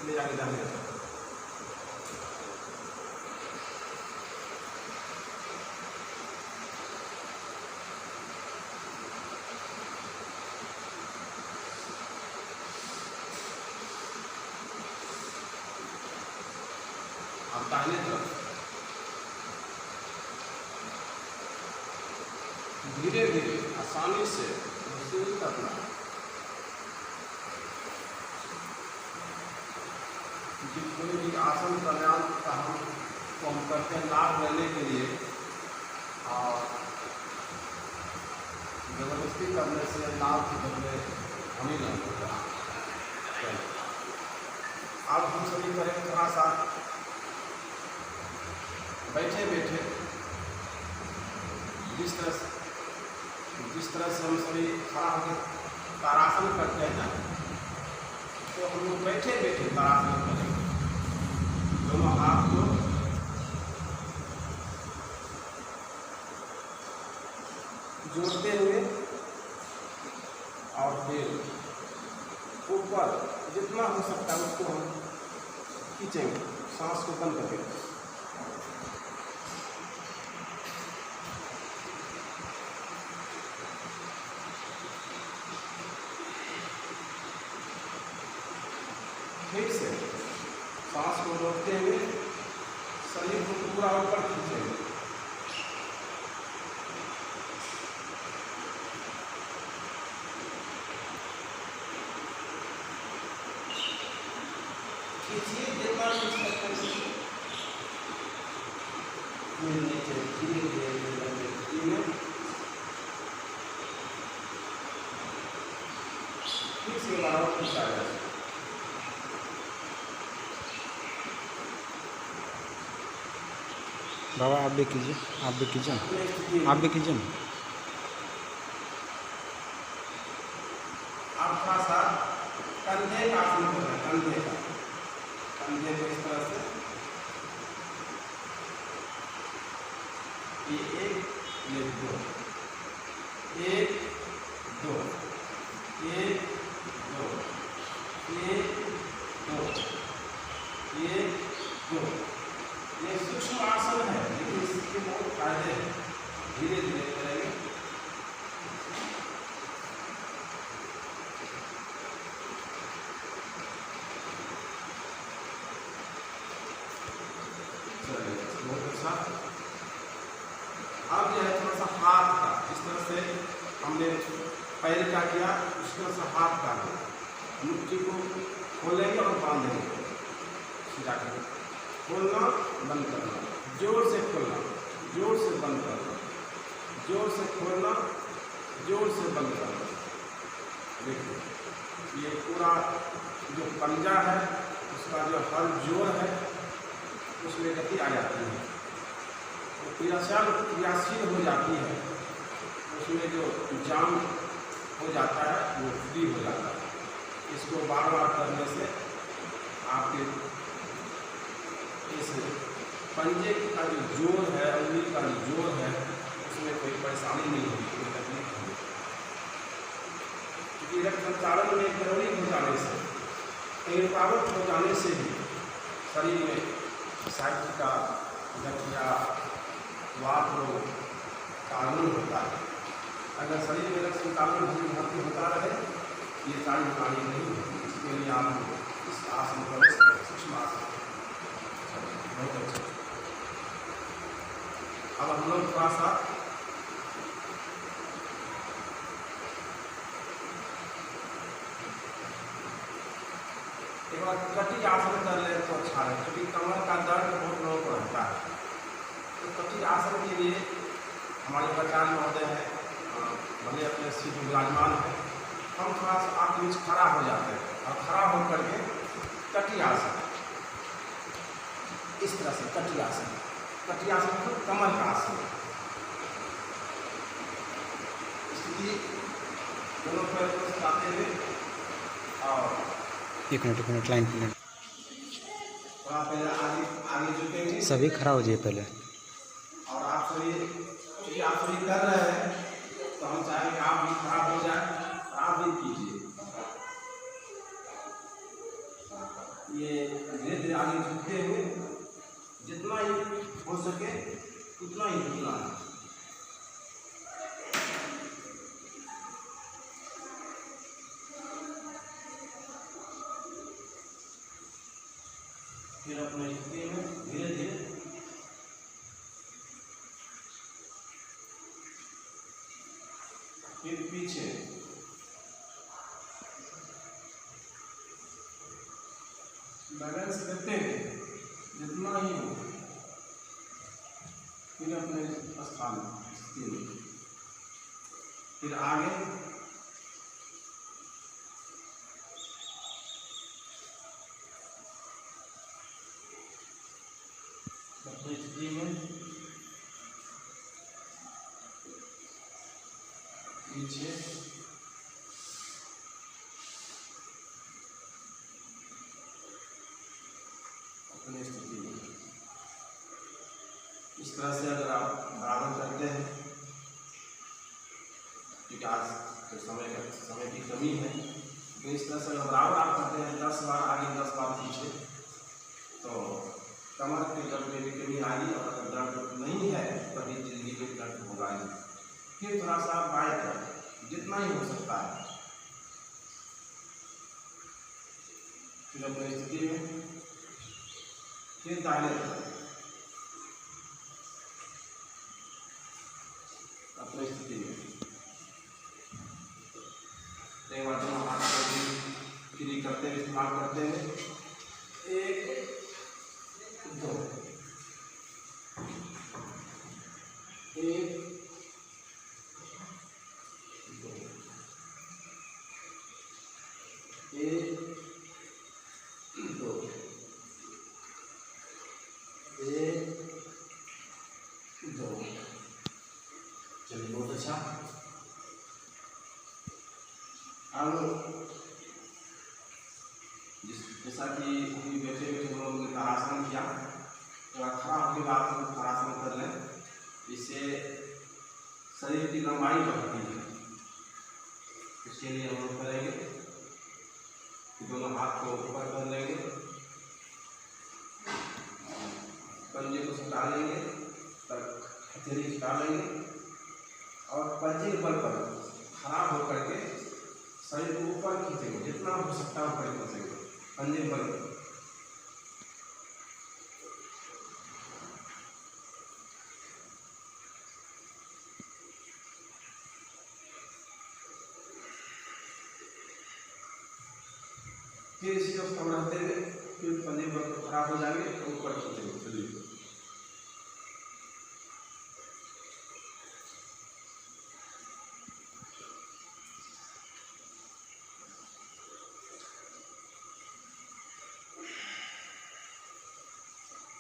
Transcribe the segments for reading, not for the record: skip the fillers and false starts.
ले जाके दाहिने तरफ। अब दाहिने तरफ धीरे धीरे आसानी से महसूस करना कोई भी आसन प्राणायाम का हम करते हैं लाभ लेने के लिए, और जबरदस्ती करने से लाभ के बदले हम ही नहीं होता। अब हम सभी करें थोड़ा सा बैठे बैठे, जिस तरह से हम सभी खड़ा होकर तारासन करते हैं, तो हम लोग बैठे बैठे तारासन करेंगे। दोनों हाथ को जोड़ते हुए और फिर ऊपर जितना हो सकता है उसको हम खींचेंगे, सांस को बंद करके। फिर से सांस को रोकते हुए शरीर को पूरा ऊपर खींचेंगे। खींचिए जितना खींच सकते हैं, नीचे धीरे धीरे फिर से बार खींचा जाए। बाबा आप भी कीजिए, आप भी कीजिए, आप भी कीजिए। आप थोड़ा सा कंधे का आसन कर रहे हैं, कंधे को इस तरह से, ये एक, ये दो, एक दो, एक दो, एक दो, एक दो। ये सूक्ष्म आसन है, लेकिन इसके बहुत फायदे हैं। धीरे धीरे करेंगे। चलिए बहुत अच्छा। अब जो है थोड़ा सा हाथ का, इस तरह से हमने पैर का किया, उस तरह से हाथ का मुट्ठी को खोलेंगे और बांधेंगे सीधा करके। खोलना बंद करना, जोर से खोलना, जोर से बंद करना, जोर से खोलना, जोर से बंद करना। देखिए ये पूरा जो पंजा है उसका जो हर जोर है उसमें गति आ जाती है, तो क्रियाशील हो जाती है, उसमें जो जाम हो जाता है वो फ्री हो जाता है। इसको बार बार करने से आपके इस पंजे का जो जोर है, उंगली का जो जोर है, उसमें कोई परेशानी नहीं होगी, कोई तकलीफ नहीं होगी। क्योंकि रक्त संचालन में गड़बड़ी हो जाने से, कहीं रुकावट हो जाने से भी शरीर में साइड का गठिया, वात रोग का आगमन होता है। अगर शरीर में रक्त संचालन भर्ती होता रहे, ये सारी बीमारी नहीं होती। इसके लिए आप इस आसन को सूक्ष्म आसन बहुत अच्छा। अब हम लोग थोड़ा सा एक बार कटी आसन कर ले तो अच्छा है, क्योंकि कमर का दर्द बहुत लोगों को रहता है। तो कटी आसन के लिए हमारे आचार्य महोदय हैं, भले अपने सीट में विराजमान है, हम थोड़ा सा आप बीच खड़ा हो जाते हैं और खड़ा होकर के कटी आसन, इस तरह से कटी आसन, कटी आसन तो कमर का आसन। स्थिति दोनों पैर को सटाते हुए और एक मिनट लाइन पे थोड़ा पहले आगे झुकेंगे। सभी खड़ा हो जाइए पहले। और आप सभी, क्योंकि आप सभी कर रहे हैं तो हम चाहेंगे आप भी खड़ा हो जाए, आप भी कीजिए। ये धीरे धीरे आगे झुकते हुए जितना ही हो सके उतना ही झुकना है। फिर अपने स्थिति में धीरे धीरे फिर पीछे बैलेंस करते हुए जितना ही हो फिर अपने स्थान स्थिति में फिर आगे अपनी स्थिति में पीछे अपनी स्थिति में। इस तरह से अगर आप बराबर करते हैं, क्योंकि आज तो समय की कमी है, तो इस तरह से अगर बराबर आप करते हैं 10 बार आगे 10 बार पीछे, तो कमर के दर्द में भी कमी आएगी और अगर दर्द नहीं है तभी जिंदगी में दर्द होगा ही। फिर थोड़ा सा बाएं तरफ जितना ही हो सकता है, फिर अपनी स्थिति में फिर दाहिने तरफ अपनी स्थिति में। एक बार दोनों हाथ को भी फ्री करते हुए इस्तेमाल करते हुए 1 2 1 2 1 2 1 2। चलिए बहुत अच्छा। अब जैसा कि अभी बैठे बैठे हम लोगों ने तारासन किया, तो खड़ा होने के बाद हम तारासन कर लें, इससे शरीर की लंबाई बढ़ती है। इसके लिए हम लोग करेंगे कि दोनों हाथ को ऊपर कर लेंगे, पंजे को सुटा लेंगे, हथेली सुटा लेंगे और पंजे बल पर खड़ा होकर के शरीर को ऊपर खींचेंगे, जितना हो सकता है ऊपर खींचेंगे पंजे बल पर। फिर इसी अवस्था में रहते हुए फिर पंजे बल पर खड़ा हो जाएंगे तो ऊपर खींचेंगे। चलिए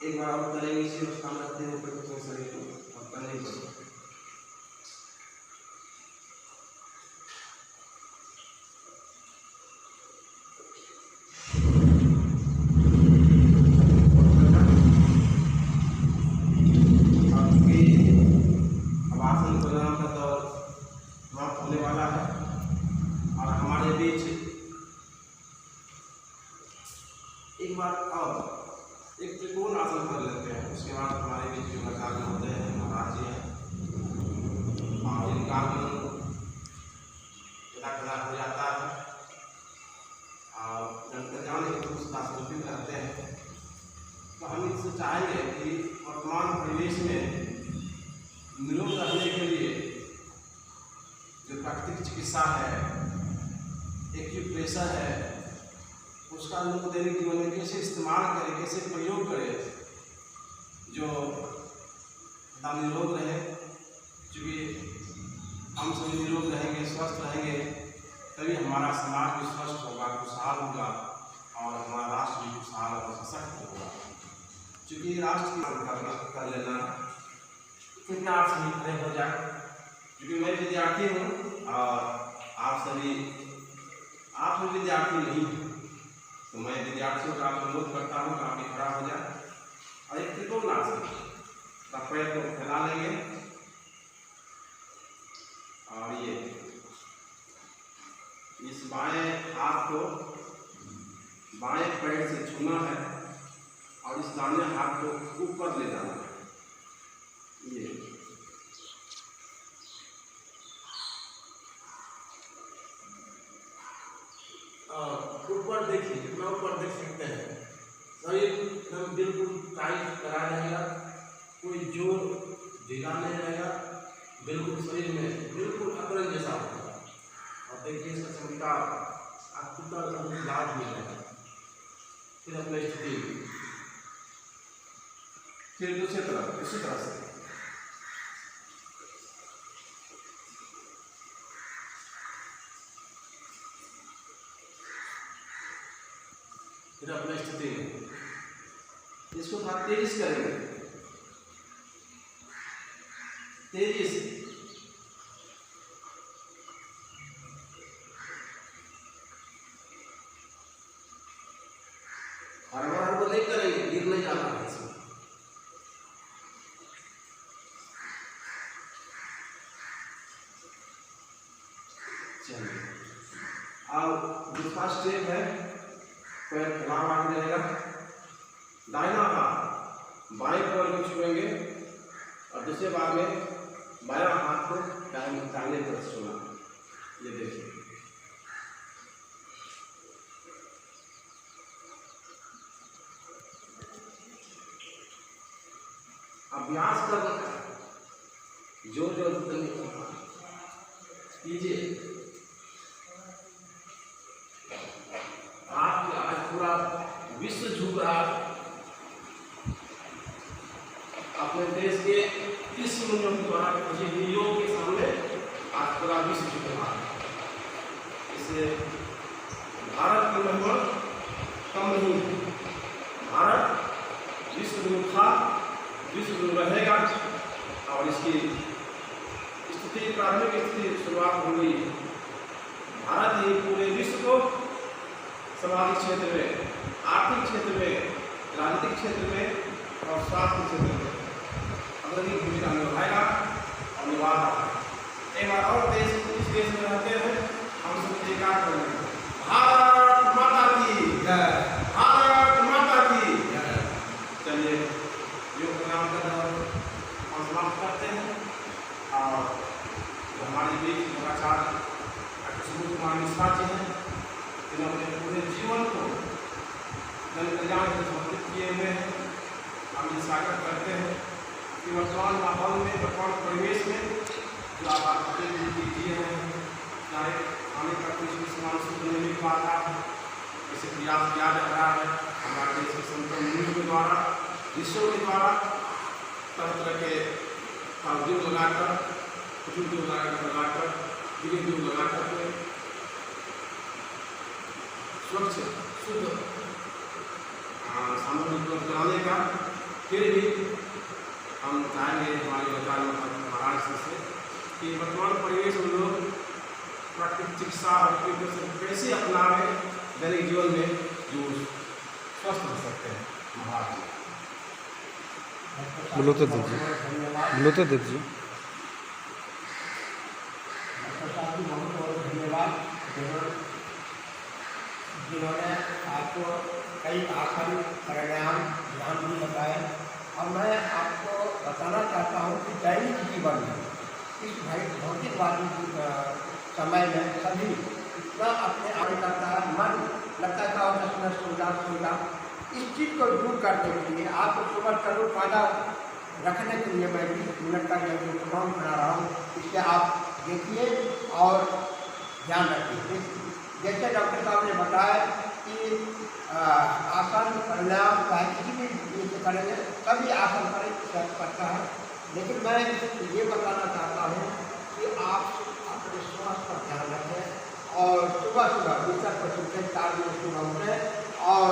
एक बार और करेंगे इसी अवस्था में रहते हुए ऊपर खींचेंगे शरीर को और पंजे बल। होने वाला है और हमारे बीच एक बार और एक त्रिकोण आसन कर लेते हैं। उसके बाद हमारे बीच जो आचार्य होते हैं महाराज जी हैं और इनका कदा हो जाता है और जब जाने के कुछ सांस्कृतिक रहते हैं, तो हम इससे चाहेंगे कि वर्तमान परिवेश में निरोग रहने के लिए जो प्राकृतिक चिकित्सा है, एक्यूप्रेशर है, उसका लोग दैनिक जीवन में कैसे इस्तेमाल करें, कैसे प्रयोग करें जो हम निरोग रहे। क्योंकि हम सभी निरोग रहेंगे, स्वस्थ रहेंगे, तभी हमारा समाज भी स्वस्थ होगा, खुशहाल होगा और हमारा राष्ट्र भी खुशहाल और सशक्त होगा। क्योंकि राष्ट्र की कर लेना कितना आप सभी खड़े हो जाए, क्योंकि मैं विद्यार्थी हूँ और आप सभी विद्यार्थी नहीं हैं, तो मैं विद्यार्थियों का अनुरोध करता हूँ कि आप भी खड़ा हो जाए और एक त्रिकोण आसन का पैर को फैला लेंगे और ये इस बाएं हाथ को बाएं पैर से छूना है और इस दाहिने हाथ को ऊपर ले जाना है। ये ऊपर देखिए, कितना ऊपर देख सकते हैं। शरीर एकदम बिल्कुल टाइट करा रहेगा, कोई जोर ढीला नहीं रहेगा, बिल्कुल शरीर में बिल्कुल अकड़न जैसा होगा। और देखिए इसका क्षमता आपको तो लाभ मिलेगा। फिर अपनी स्थिति फिर दूसरी तरफ इसी तरह से फिर अपनी स्थिति में इसको थोड़ा तेजी से करेंगे, तेजी से। हड़बड़ को नहीं करेंगे, गिर नहीं जाना है इसमें। चलिए, अब दूसरा स्टेप है, पैर फैलाव आगे रहेगा, दाहिना हाथ बाएं पैर को छुएंगे और दूसरे बार में बायां हाथ को दाहिने तरफ छूना। ये देखिए, अभ्यास करना है, जोर जोर से नहीं करना, कीजिए। आपके आज पूरा विश्व झुक रहा है, अपने देश के 30 मुनियों के द्वारा वीडियो के सामने आज पूरा विश्व झुक रहा है। इससे भारत की महिमा कम नहीं है। भारत विश्व गुरु था, विश्व गुरु रहेगा और इसकी स्थिति, प्रारंभिक स्थिति शुरुआत हो गई। भारत ही पूरे विश्व को सामाजिक क्षेत्र में, आर्थिक क्षेत्र में, राजनीतिक क्षेत्र में और स्वास्थ्य क्षेत्र में अग्रणी भूमिका निभाएगा और निभा रहा है। एक बार और देश, इस देश में रहते हैं हम सब जयकार करेंगे, भारत माता की जय, भारत माता की जय। चलिए, योग प्रणाम कर हम समाप्त करते हैं। और हमारे बीच योगाचार्य डॉक्टर सुबोध कुमार मिश्रा जी हैं, जिन्होंने पूरे जीवन को जन कल्याण को समर्पित किए हुए हैं। हम ये स्वागत करते हैं कि वर्तमान माहौल में, वर्तमान परिवेश में जो आप दिए हैं, चाहे आने का कुछ समान सूत्र नहीं मिल पाता, इसे प्रयास किया जा रहा है हमारे देश के संत मुनियों के द्वारा, ऋषियों के द्वारा तरह तरह के उद्योग लगाकर, कुछ उद्योग लगाकर, गृह उद्योग लगाकर के स्वच्छ शुद्ध सामग्री उपलब्ध कराने का। फिर भी हम चाहेंगे हमारे महाराष्ट्र से कि वर्तमान परिवेश में लोग प्राकृतिक चिकित्सा और कैसे अपनावे दैनिक जीवन में जो स्वस्थ हो सकते हैं। ब्लूटूथ दीजिए, ब्लूटूथ दीजिए। बहुत बहुत धन्यवाद, जिन्होंने आपको कई आसन, प्राणायाम, ध्यान भी बताए। और मैं आपको बताना चाहता हूँ कि दैनिक जीवन में इस भौतिकवादी समय में सभी इतना अपने आगे करता है, मन लगता था और 10 मिनट सुविधा इस चीज़ को दूर करने के लिए आपको सुबह चलो फायदा रखने के लिए मैं 20 मिनट का जो प्रोग्राम बना रहा हूँ, इससे आप देखिए और ध्यान रखिए। जैसे डॉक्टर साहब ने बताया कि आसन, प्राणायाम चाहे किसी भी चीज़ करेंगे तभी आसन करता है, लेकिन मैं ये बताना चाहता हूँ कि आप अपने स्वास्थ्य पर ध्यान रखें और सुबह सुबह बिस्तर पर सुबह 4 बजे सुबह उठें और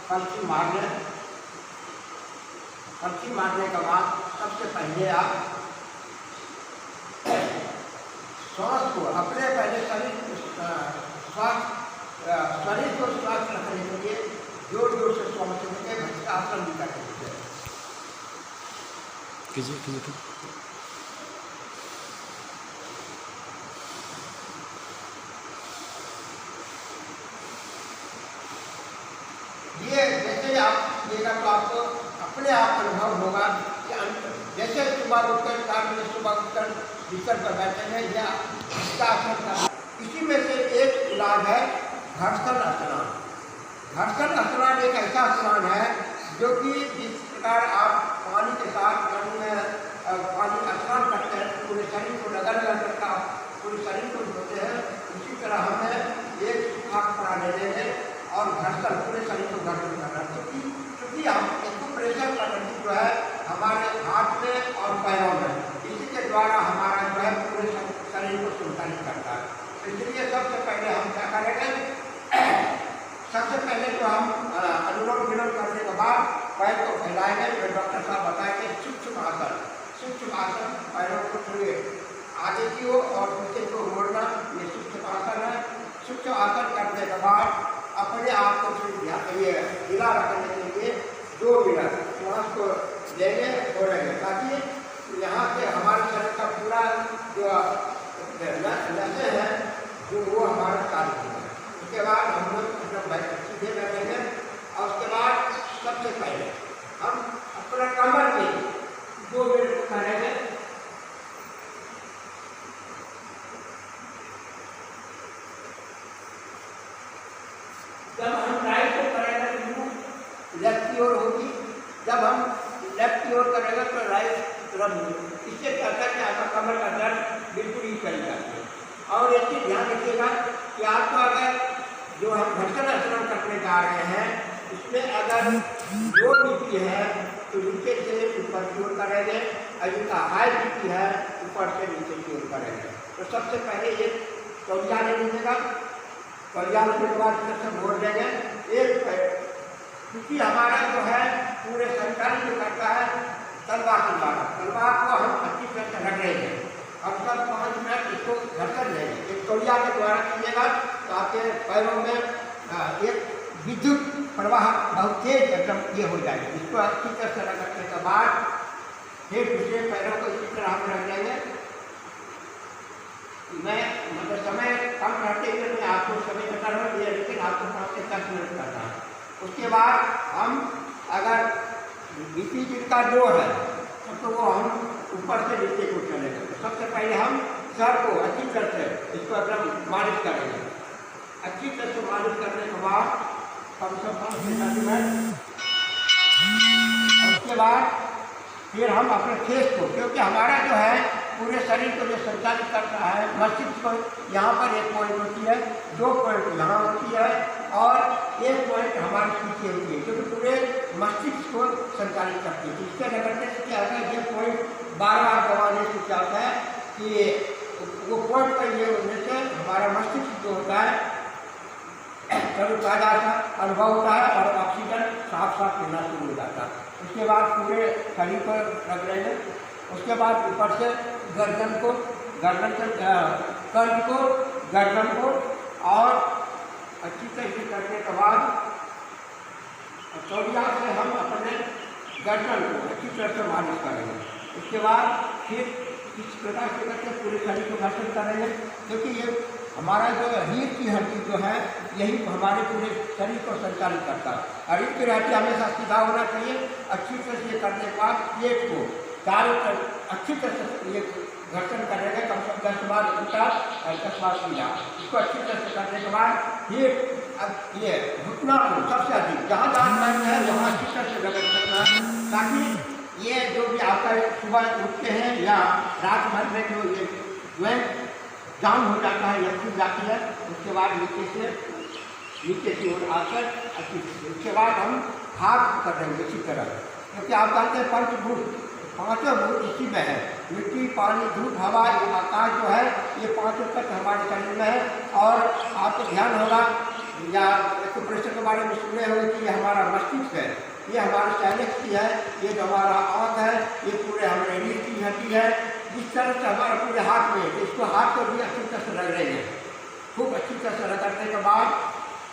पलथी मारने के बाद सबसे पहले आप श्वास को अपने पहले शरीर को स्वास्थ्य रखने के लिए जोर जोर से श्वास लेके भस्त्रिकासन भी करते हैं। कीजिए। जैसे आप कीजिएगा तो आपको अपने आप अनुभव होगा कि जैसे सुबह उठकर 4 बजे सुबह उठकर बिस्तर पर बैठेंगे या इसका असर था। इसी में से एक इलाज है घर्षण स्नान। घर्षण स्नान एक ऐसा स्नान है जो कि जिस प्रकार आप पानी के साथ पानी में पानी स्नान करते हैं, पूरे शरीर को लगा करके आप पूरे शरीर को धोते हैं, उसी तरह हमें एक सूखा कपड़ा ले लेंगे और घर्षण पूरे शरीर को घर्षण करना है। क्योंकि हम एक्यूप्रेशर का गति जो है हमारे हाथ में और पैरों में, इसी के द्वारा हमारा जो है पूरे शरीर को संचालित करता है। इसलिए सबसे पहले हम क्या करेंगे, सबसे पहले तो हम अनुलोम विलोम करने के बाद पैर को फैलाएंगे। फिर डॉक्टर साहब बताएंगे सूक्ष्म आसन। सूक्ष्म आसन पैरों को छुए आगे की ओर और पीछे को मोड़ना, ये सूक्ष्म आसन है। सूक्ष्म आसन करने के बाद अपने आप को ये हिला रखने के लिए 2 मिनट श्वास को लेंगे छोड़ेंगे, ताकि यहाँ से हमारे शरीर का पूरा जो नसें हैं जो वो हमारा कार्य होगा। उसके बाद हम लोग सीधे बैठेंगे और उसके बाद सबसे पहले हम अपना कमर में 2 मिनट करेंगे। जब हम राइट को करेंगे तो लेफ्ट की ओर होगी, जब हम लेफ्ट की ओर करेंगे तो राइट तरफ। इससे क्या होता है कि आपका कमर का दर्द बिल्कुल ही चल जाता है। और एक चीज़ ध्यान रखिएगा कि आपको अगर जो हम घर्षण स्नान करने जा रहे हैं उसमें अगर लो बीपी है तो नीचे से ऊपर की ओर करेंगे, और जिनका हाई बीपी है ऊपर से नीचे की ओर करेंगे। तो सबसे पहले एक तौलिया ले लीजिएगा, तौलिया लेने के बाद इधर से मोड़ देंगे एक पैर, क्योंकि हमारा जो है पूरे सरकारी जो करता है तलवार के द्वारा, तलवार को हम अच्छी तरह से रख लेंगे और सब 5 मिनट इसको घर्षण लेंगे। एक तौलिया के द्वारा कीजिएगा तो आपके पैरों में एक विद्युत प्रवाह बहुत तेज एकदम ये हो जाएगा। इसको अच्छी तरह से रखने के बाद फिर दूसरे पैरों को इसी तरह हम रख लेंगे। मैं मतलब समय कम रहते हुए मैं आपको समय बता रहा हूँ, लेकिन आपको 5 से 10 मिनट करना है। उसके बाद हम अगर बीपी जिनका लो है तो वो हम ऊपर से नीचे को चलेंगे। तो सबसे पहले हम सर को अच्छी तरह से इसको एकदम मालिश करेंगे। अच्छी तरह से मालिश करने के बाद कम से कम 10 मिनट, और उसके बाद फिर हम अपने फेस को, क्योंकि हमारा जो है पूरे शरीर को जो संचालित करता है मस्तिष्क को, यहाँ पर 1 पॉइंट होती है, 2 पॉइंट यहाँ होती है और 1 पॉइंट हमारे पीछे होती है, क्योंकि पूरे मस्तिष्क को संचालित करती है। इसके रगड़ने से क्या होता है, ये पॉइंट बार-बार दबाने से क्या होता है कि वो पॉइंट पर ये होने से हमारा मस्तिष्क जो होता है कभी ताजा सा अनुभव होता है और ऑक्सीजन साफ साफ मिलना शुरू हो जाता है। उसके बाद पूरे शरीर पर रख लेंगे। उसके बाद ऊपर से गर्दन को, गर्दन से कंठ को, गर्दन को, और अच्छी तरह से करने के बाद तौलिया से हम अपने गर्दन को अच्छी तरह से मालिश करेंगे। उसके बाद फिर इस प्रकार से करके पूरे शरीर को घर्षण करेंगे, क्योंकि ये हमारा जो रीढ़ की हड्डी जो है यही हमारे पूरे शरीर को संचालित करता है। और रीढ़ की हड्डी हमेशा सीधा होना चाहिए। अच्छी तरह से करने के बाद पेट को चारों तरफ अच्छी तरह से ये घर्षण करेंगे, कम से कम 10 बार उल्टा और 10 बार सीधा। इसको अच्छी तरह से करने के बाद फिर अब ये घुटना को सबसे अधिक जहाँ पैर है वहाँ अच्छी तरह से रगड़ करना है, ताकि ये जो भी आपका सुबह उठते हैं या रात भर में जो ये ज्वाइंट जाम हो जाता है या छूट जाती है, उसके बाद नीचे की ओर आकर अच्छी, उसके बाद हम हाथ कर देंगे इसी तरह, क्योंकि आप जानते हैं पंचभूत, 5 भूत इसी में है। मिट्टी, पानी, धूप, हवा, ये आकाश जो है ये 5 तक हमारे शरीर में है। और आपको ध्यान होगा या एक्यूप्रेशर के बारे में सुने होंगे कि ये हमारा मस्तिष्क है, ये हमारा साइनेक्स की है, ये जो हमारा आँख है, ये पूरे हमारे रीढ़ की हड्डी है। इस तरह से हमारे पूरे हाथ में, इसको हाथ को भी अच्छी तरह से रगड़ेंगे। खूब अच्छी तरह से रगड़ने के बाद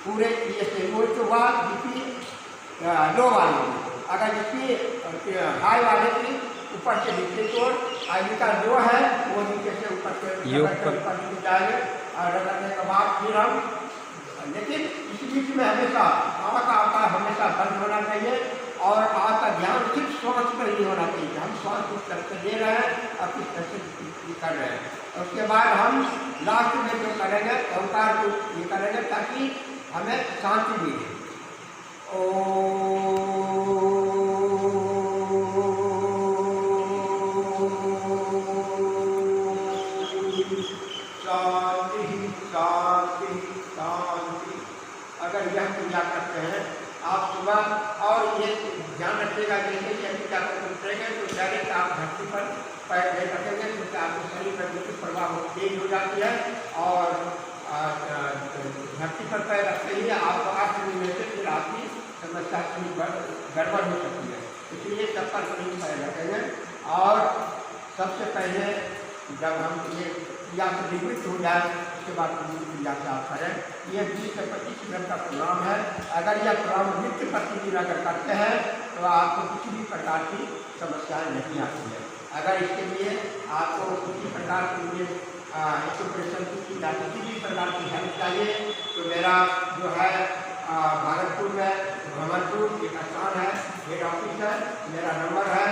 पूरे ये सेगोल के बाद बीपी लो वाले, अगर जिसकी हाई वाले की ऊपर से नीचे की ओर, जिनका लो है वो नीचे से ऊपर से नीचे जाएंगे। और रगड़ने के बाद फिर हम, लेकिन इस बीच में हमेशा आ का हमेशा बंद होना चाहिए और आ का ध्यान सिर्फ श्वास पर ही होना चाहिए। हम श्वास किस तरह से दे रहे हैं और किस तरह से कर रहे हैं। उसके बाद हम लास्ट में जो करेंगे ओंकार को ये करेंगे ताकि हमें शांति मिले। अगर यह क्रिया करते हैं आप सुबह और ये ध्यान रखिएगा जैसे कि क्रिया करेंगे तो डायरेक्ट आप धरती पर पैर नहीं रखेंगे क्योंकि आपके शरीर में जो प्रभाव तेज हो जाती है और धरती पर पैर रखते ही आपको 8 मिनट से फिर आपकी समस्या थोड़ी गड़बड़ हो सकती है। इसलिए चप्पल पर ही पैर रखेंगे और सबसे पहले जब हम ये क्रिया से निवृत्त हो जाए उसके बाद क्रिया से आप करें। ये 20 से 25 मिनट का प्रोग्राम है। अगर यह प्रोग्राम नित्य प्रतिदिन अगर करते हैं तो आपको किसी भी प्रकार की समस्याएं नहीं आती है। अगर इसके लिए आपको किसी प्रकार के ऑपरेशन की या किसी भी प्रकार की हेल्प चाहिए तो मेरा जो है भागलपुर में भ्रमणपुर एक स्थान है, हेड ऑफिस है। मेरा नंबर है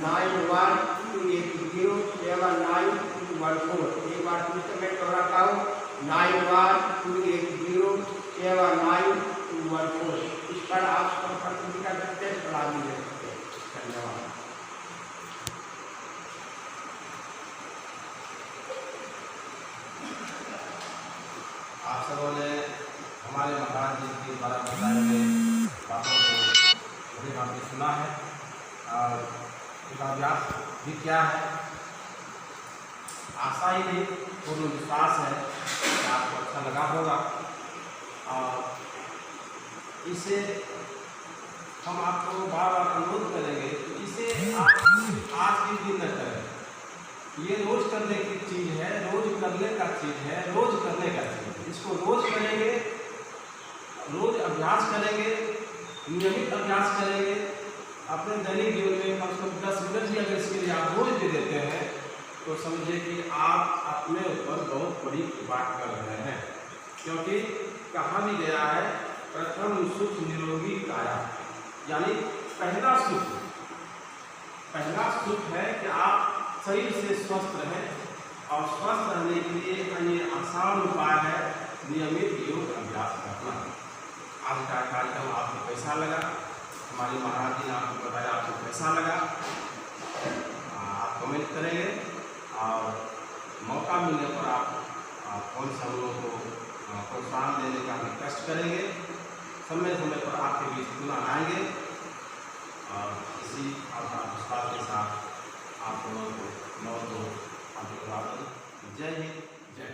9128079214। एक बार फिर से मैं दोहराता हूँ 9128079214। इस पर आप संपर्क भी कर सकते हैं, सलाह भी ले सकते हैं। धन्यवाद। आप सबों ने हमारे महाराज जी के द्वारा बताए गए बातों को बड़ी बात सुना है और इसका अभ्यास भी क्या है। आशा ही नहीं पूर्ण विश्वास है कि आपको अच्छा लगा होगा और इसे हम आपको बार बार अनुरोध करेंगे कि इसे आप आज के दिन न करें। ये रोज करने की चीज़ है, रोज करने का चीज़ है, रोज करने का चीज़ है। इसको रोज करेंगे, रोज अभ्यास करेंगे, नियमित अभ्यास करेंगे। अपने दैनिक जीवन में कम से कम 10 मिनट भी अगर इसके लिए आप रोज दे देते हैं तो समझे कि आप अपने ऊपर बहुत बड़ी बात कर रहे हैं। क्योंकि कहा भी गया है प्रथम सुख निरोगी काया, यानी पहला सुख है कि आप शरीर से स्वस्थ रहें और स्वस्थ रहने के लिए ये आसान उपाय है नियमित योग अभ्यास करना। आज का कार्यक्रम आपको कैसा लगा? हमारे महाराज जी ने आपको बताया आपको कैसा लगा? आप कमेंट करेंगे और मौका मिलने पर आप कौन सा हम लोगों को प्रोत्साहन देने का रिक्वेस्ट करेंगे। समय समय पर आपके बीच पुनः आएंगे और इसी विश्वास के साथ आप लोगों को बहुत बहुत आशीर्वाद। जय हिंद, जय